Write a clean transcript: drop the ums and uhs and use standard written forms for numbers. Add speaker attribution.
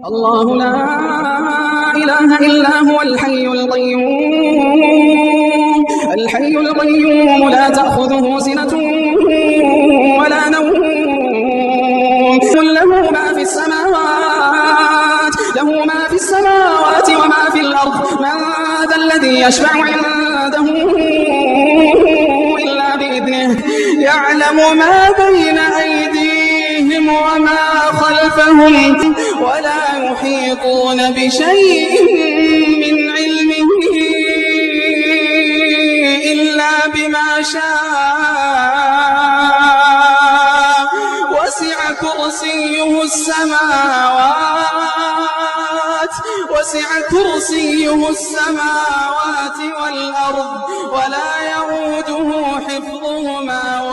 Speaker 1: الله لا إله إلا هو الحي القيوم لا تأخذه سنة ولا نوم له ما في السماوات وما في الأرض من ذا الذي يشفع عنده إلا بإذنه يعلم ما بين أيديهم وما خلفهم ولا يحيطون بشيء من علمه إلا بما شاء وسع كرسيه السماوات والأرض ولا يئوده حفظهما